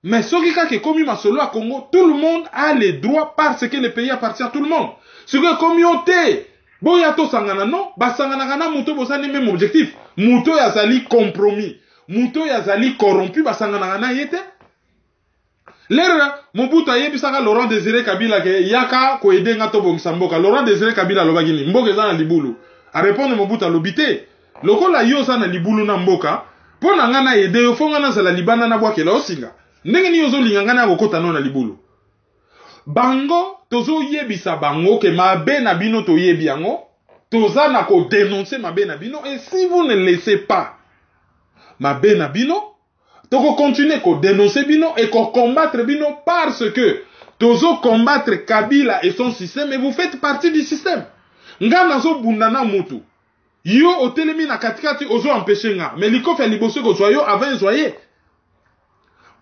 Speaker 1: Mais ce qui est commis masolo à Congo, tout le monde a les droits parce que le pays appartient à tout le monde. Ce que communauté, boyato sangana non, ba sangana kana muto bosa ni même objectif. Muto yazali compromis, muto yazali corrompu, ba sangana kana yete. L'era Mobutu ayebisaka Laurent Désiré Kabila ke yaka ko aider ngato bomsamboka. Laurent Désiré Kabila lobagini mboke za na libulu. A répondre Mobutu à l'obité. Lokola yo sa na libulu na mboka, po na ngana yede yo fonga na zala libana na bwakela osinga. Ndenge ni yozo linga ngana kokota no na libulu. Bango tozo yebisa bango ke mabe na bino to yebi yango, toza na ko dénoncer mabe na bino et si vous ne laissez pas mabe na bino, toko continuer ko dénoncer bino et ko combattre bino parce que tozo combattre Kabila et son système et vous faites partie du système. Nga nazo bundana mutu. Yo otelemi na katikati ozo empêcher nga. Mais likof ya liboso ko zoyo avant zoye.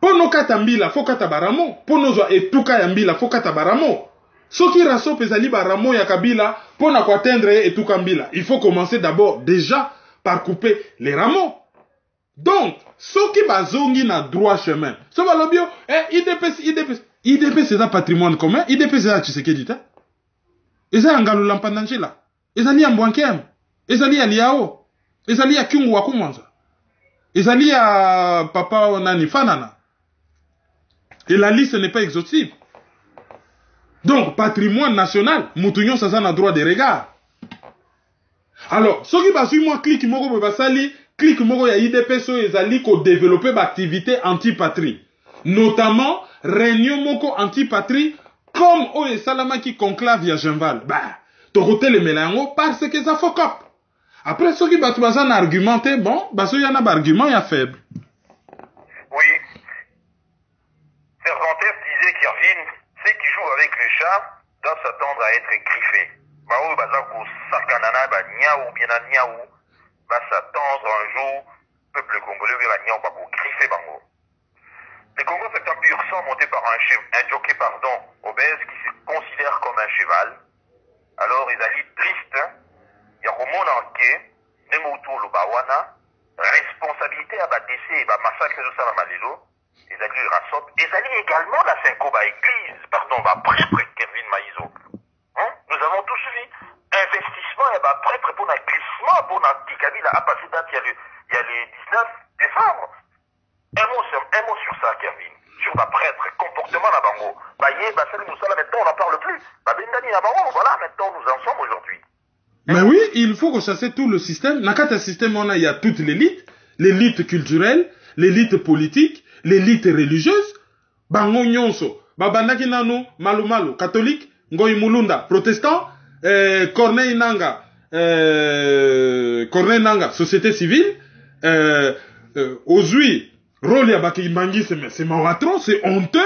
Speaker 1: Pono kata mbila fo kata baramo. Pono zo etuka ya mbila fo kata baramo. Soki Rasop ezali ba ramo ya Kabila pour na ko atteindre et tout Kambila. Il faut commencer d'abord déjà par couper les rameaux. Donc, soki bazongi na droit chemin. So balobio, IDP c'est un patrimoine commun, IDP c'est un Tshisekedi ta. Eza ngalo lampandanjila. Ezali ya Mbwankem. Ezali ya Liao. Ezali ya Kyungu Wakumanza. Ezali ya papa nani Fanana. Et la liste n'est pas exhaustive. Donc, patrimoine national, Moutounion ça a droit de regard. Alors, ce qui va suivre moi, clic moko basali, clic moko ya IDP so ezali ko développer l'activité anti-patrie. Notamment, réunion moko anti-patrie, comme Oye Salama qui conclave ya Genval. Bah, torote le mélango parce que ça faut cop. Après, ce qui va tout argumenter, bon, bah, so y en a argument, y a faible.
Speaker 2: Oui. Cervantes disait qu'Irvine, ceux qui jouent avec les chats doivent s'attendre à être griffés. Bao bazako sakanana ba niaou bien na niaou va s'attendre un jour peuple congolais va niaou ba ko griffer bango. Les Congos c'est un pur sang monté par un jockey obèse qui se considère comme un cheval. Alors ils allaient triste, il y a romona ke même autour le bawana responsabilité à ba décès ba massacre de ça malelo. Ils allaient Rasop, ils allaient également la Cinco ba église, pardon ba prêtre Kevin Maïzo. Nous avons tous suivi. Investissement et bah prêtre pour un glissement pour un petit Kabila à passer date il y a le 19 décembre. Un mot sur ça, Kevin. Sur la prêtre, comportement à Bango. Bah salut Moussala, maintenant on n'en parle plus. Bah Bendani à Bango, voilà, maintenant nous en sommes aujourd'hui.
Speaker 1: Mais oui, il faut chasser tout le système. Nakata système, il y a toute l'élite culturelle, l'élite politique, l'élite religieuse. Bango Nyonso, Babandaki Nano, Malu, catholique, Ngoy Mulunda, protestant, Corneille Nanga, société civile, Ozui, rôle ya Bakimbangi, c'est Mawatro, c'est honteux,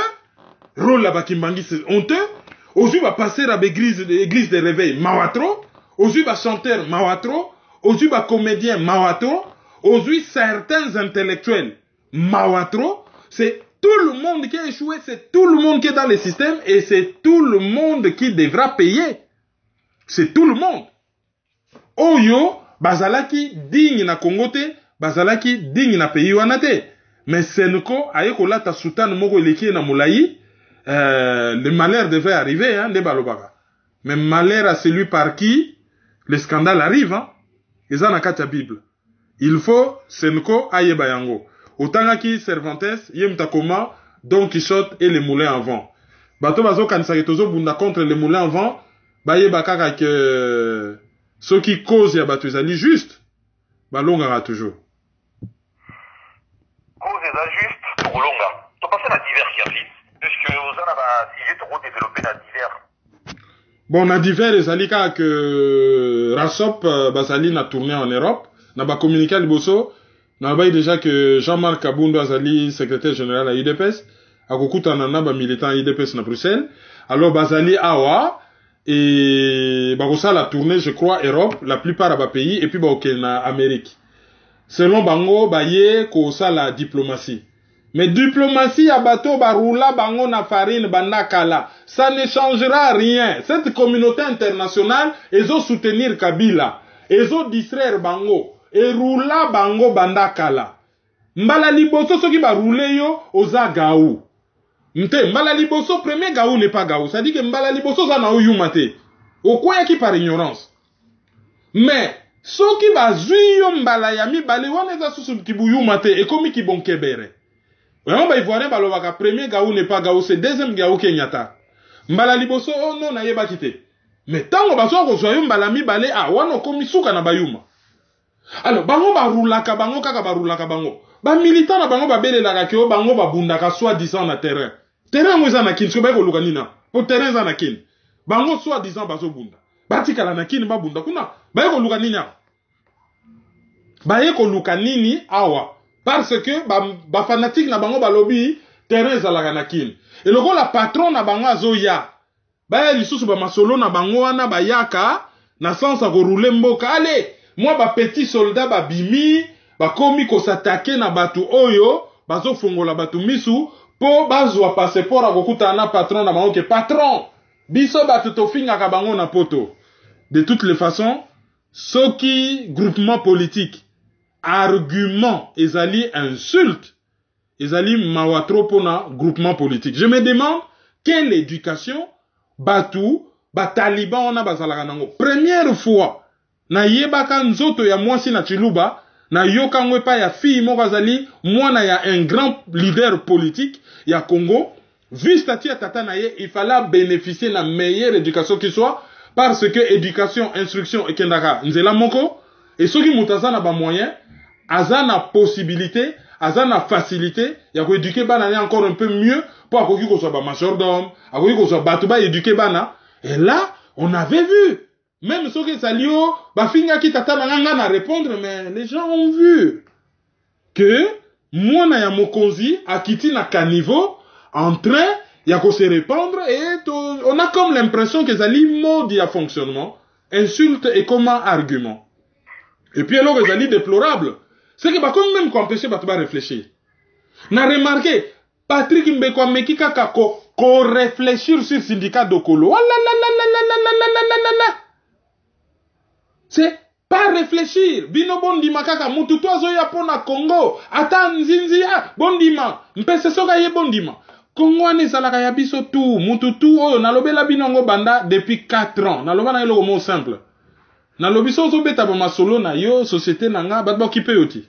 Speaker 1: rôle ya Bakimbangi, c'est honteux, Ozui va passer à l'église de réveil, Mawatro, Ozui va chanteur, Mawatro, Ozui va comédien, Mawatro, Ozui certains intellectuels, Mawatro, c'est tout le monde qui a échoué, c'est tout le monde qui est dans le système et c'est tout le monde qui devra payer. C'est tout le monde. Oyo, bazalaki digne na Congote, bazalaki digne na pays wanate. Mais Senko, ayekola ta soutane moko eleki na moulayi, le malheur devait arriver, hein, de balobaka. Mais malheur à celui par qui le scandale arrive, hein. Eza na kati ya Bible. Il faut Senko aye bayango. Otangaki Cervantes, Yemtakoma, Don Quichotte et les moulins à vent. Bato bazo kanisaki tozo bunda contre les moulins à vent, baye bakaka que ceux qui causent ya bato ezali juste, balongara toujours.
Speaker 2: Cause est juste pour longa. Tu passes à divers services, puisque vous en avez sujet trop développé à divers.
Speaker 1: Bon, na divers ezali que Rasop basali na tourné en Europe, na ba communiqué à Liboso. Na bayi déjà que Jean-Marc Kabundo Azali, secrétaire général à UDPS, a kokuta na ba militant UDPS na Bruxelles. Alors Bazali Awa et bakosa la tournée, je crois, Europe, la plupart à pays et puis na Amérique. Selon Bango, baye kosa la diplomatie. Mais diplomatie à bateau baroula bango na farine bandakala, ça ne changera rien. Cette communauté internationale, ils ont soutenir Kabila, ils ont distraire Bango. Et roula bango bandakala. Mbala liboso soki ba roule yo oza gaou. Mte mbala liboso premier gaou n'est pas gaou. Ça dit que mbala liboso za na oyumate. Okoya ki par ignorance. Mais soki ba zui yo mbala ya mibale wana za susu ki buyumate et komi ki bonkebere. Vraiment ba ivoirien ba lobaka premier gaou n'est pas gaou, c'est deuxième gaou kenyata. Mbala liboso oh non na yeba kite. Mais tango ba so ko zoyo mbala mibale ah wana komi suka na bayuma. Alors, bango ba roulaka bango kaka ba roulaka bango. Ba militant na bango ba belelaka ke bango ba bundaka soi-disant na terrain. Terrain mo za na kin, so ba ko luka nina. Po terrain za na kin. Bango soi-disant bazo bunda. Batikala na kin ba bunda kuna. Ba ko luka nina. Ba ko luka nini awa. Parce que ba fanatique na bango ba lobby terrain za la na kin. Et le la patron na bango azo ya. Ba lisusu ba masolo na bango wana ba yaka na sansa ko rouler mboka. Allez. Moi, ba petit soldat, ba bimi, ba komi ko s'attaquer na batu oyo, bazo fongola batu misu, po bazwa passeport a kokuta na patron na bango ke patron. Biso batu tofinga kabango na poto. De toutes les façons, ce qui groupement politique, argument, ezali insulte, ezali mawatro pona groupement politique. Je me demande quelle éducation batu bataliban ona bazalaka nango. Première fois na yebaka nzoto ya mwasi na chiluba na yoka ngwepa ya fille moko azali mwana ya un grand leader politique ya Congo. Vu statut ya tata na ye, il fallait bénéficier de la meilleure éducation qui soit, parce que éducation, instruction et kendaka nzela moko, et ceux qui moutaza na ba moyen, aza na possibilité, aza na facilité, ya ko éduquer bana encore un peu mieux, pour akoki ko soit ba majordome, akoki ko soit batu ba éduquer bana, et là, on avait vu, même ceux qui salio, ba finga ki tata na nganga na répondre, mais les gens ont vu, que, mwana ya mokonzi, akiti na kanivo, en train, il y a qu'à se répandre et on a comme l'impression que ça lit mode à fonctionnement, insulte et comment argument. Et puis alors, ça lit déplorable. C'est que, bah, comme même qu'on empêche, bah, tu vas réfléchir. N'a remarqué, Patrick Mbekwa Mekika kako, qu'on réfléchir sur syndicat d'Okolo. C'est pas réfléchir. Bino bondima kaka, mututu azoya pona Congo, ata nzinzia, bondima, mpese soka ye bondima. Congo ane salaka ya biso tout, mututu oyo nalobela binongo banda depuis 4 ans. Naloba na eloko mo simple. Nalobi sozo beta ba masolo na yo société nanga bat ba kipe yoti.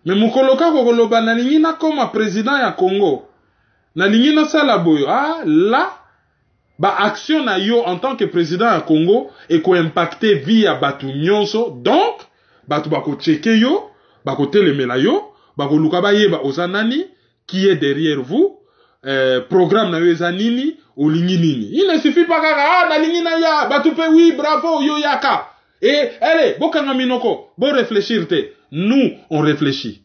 Speaker 1: Mais mukoloka kokoloba na lingi na koma président ya Congo. Na lingi na sala boyo. Ah là ba action na yo en tant que président ya Congo et ko impacter vie ya batu nyonso. Donc batu ba ko checker yo, ba ko telemela yo, ba ko luka ba yeba ozanani qui est derrière vous. Programme na yo nini ou lingi nini. Il ne suffit pas kaka ah na lingi na ya batupe oui bravo yo yaka. Et allez bokanga minoko bon réfléchir te. Nous on réfléchit.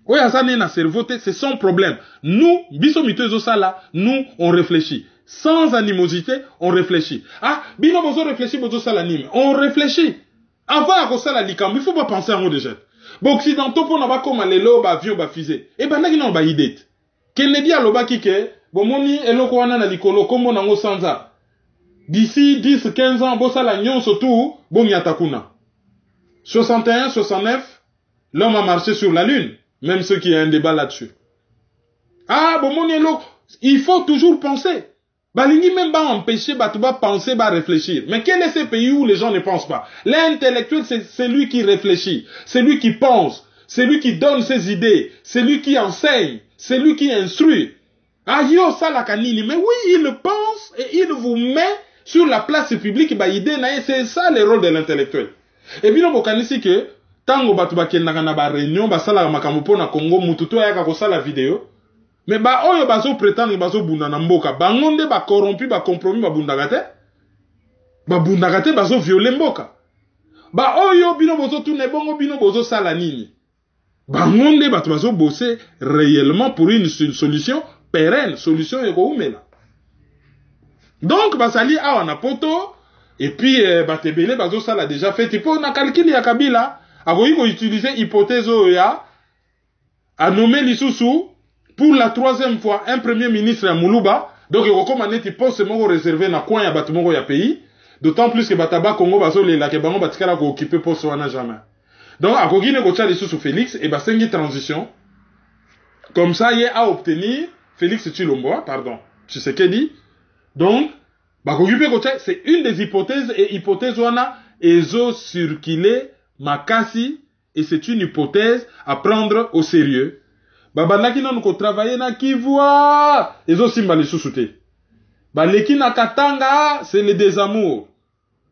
Speaker 1: Oya zane na cerveau te c'est son problème. Nous biso mitezo sala nous on réfléchit. Sans animosité on réfléchit. Ah bino bozo réfléchir bozo sala nime. On réfléchit. Avant ko sala likambo il faut pas penser en mot de jet. Bon occidentaux pour na ba comme lelo ba avion ba fusée. Et ben naki na ba idée. Kennedy alobaki ke, bomoni eloko wana na likolo, kombo nango sanza. D'ici 10-15 ans, bosala nyonso tout, bomi atakuna. 61, 69, l'homme a marché sur la lune. Même ceux qui ont un débat là-dessus. Ah, bomoni eloko, il faut toujours penser. Balingi même pas empêcher, tu vas penser, réfléchir. Mais quel est ce pays où les gens ne pensent pas? L'intellectuel, c'est celui qui réfléchit, c'est lui qui pense, c'est lui qui donne ses idées, c'est lui qui enseigne. C'est lui qui instruit. Ah, yo, ça la canine. Mais oui, il pense et il vous met sur la place publique. C'est ça le rôle de l'intellectuel. Et bien, on va ici que, tango batu bakenda na ba réunion, ba sala makambo na Congo, mututo ya ka sala vidéo. Mais ba oyo bazo prétendre bazo bunda na mboka. Bangonde ba corrompu, ba compromis, ba bundagate. Ba bundagate bazo violer mboka. Ba oyo bino bozo tourner bongo bino bozo sala nini. Bangonde batu bazo bosser réellement pour une solution pérenne, solution ekoumela. Donc basali awa na poto et puis batebele bazo sala déjà fait tipo na calcul ya Kabila akoki ko utiliser hypothèse ya a nommer lisusu pour la 3e fois un premier ministre ya Muluba donc ekokoma neti poste moko réservé na coin ya batu moko ya pays d'autant plus que bataba Congo bazo lela ke bango batikala ko occuper poste wana jamais. Donc, à Kogine Kocha sous Félix, et Basengi transition. Comme ça, il a obtenu Félix Tshilombo, pardon, tu sais qu'est dit. Donc, Bakogipe Kocha, c'est une des hypothèses, et hypothèse wana, ezo circulé, makasi, et c'est une hypothèse à prendre au sérieux. Babandaki nan ko travailler na Kivoa, ezo simba les sous-soutés. Baleki na Katanga, c'est le désamour.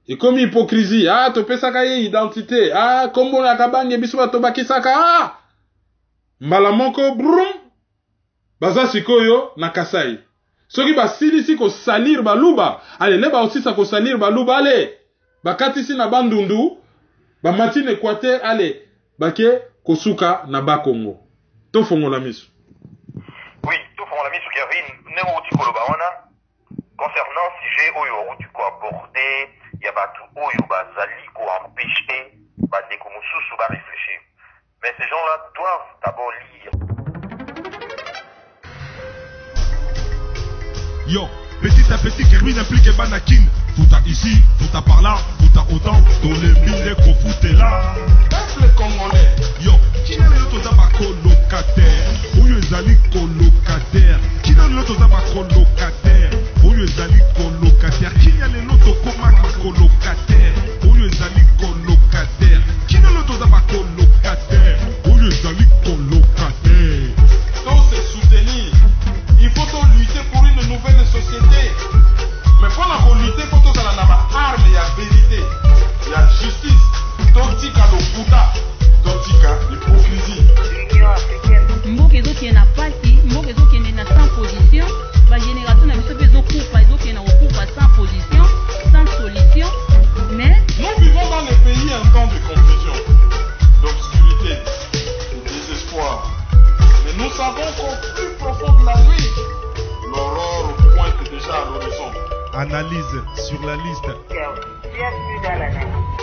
Speaker 1: Et comme hypocrisie, ah, tope saka ye identité, ah, kombo na kabanye biso bato bakisaka, ah, mbala moko brum, baza sikoyo na Kasai. Soki basilisi ko salir baluba, allez, leba aussi sa ko salir baluba, allez, bakatisi na bandundu, ba matine Équateur, allez, bake kosuka na Bakongo. To fongo la misu.
Speaker 2: Oui, to fongo la misu Kevin, nemo uti koloba wana, concernant sujet oyo uti ko aborder, il y a batu oyo bazali ko empêcher bandeko mususu ba réfléchir. Mais ces gens-là doivent d'abord lire.
Speaker 3: Yo, Petit à petit, Kerwin implique Banakin. Tout à ici, tout à par là, tout à autant. Dans les mines, qu'on fout là.
Speaker 4: Peuple congolais.
Speaker 3: Yo, qui n'a le toza ba colocataire? Oyo ezali colocataire. Qui n'a le toza ba colocataire? Oyo ezali colocataire. Qui n'a le loto koma ba colocataire? Oyo ezali colocataire. Qui n'a le toza ba colocataire? Oyo ezali colocataire.
Speaker 4: Donc c'est soutenir. Il faut donc lutter pour une nouvelle société. Mais pour la lutter, il faut que ça ait arme, il y a vérité, il y a justice. Totika lokuta, totika l'hypocrisie.
Speaker 5: Mboka ezoki na pasi, mboka ezoki na sans position, ba génération na biso ezokufa, ezoki na okufa sans position, sans solution. Mais
Speaker 4: nous vivons dans les pays un temps de confusion, d'obscurité, de désespoir. Mais nous savons qu'au plus profond de la nuit, l'aurore pointe déjà à l'horizon.
Speaker 3: Analyse sur la liste.
Speaker 6: Bienvenue dans la nuit.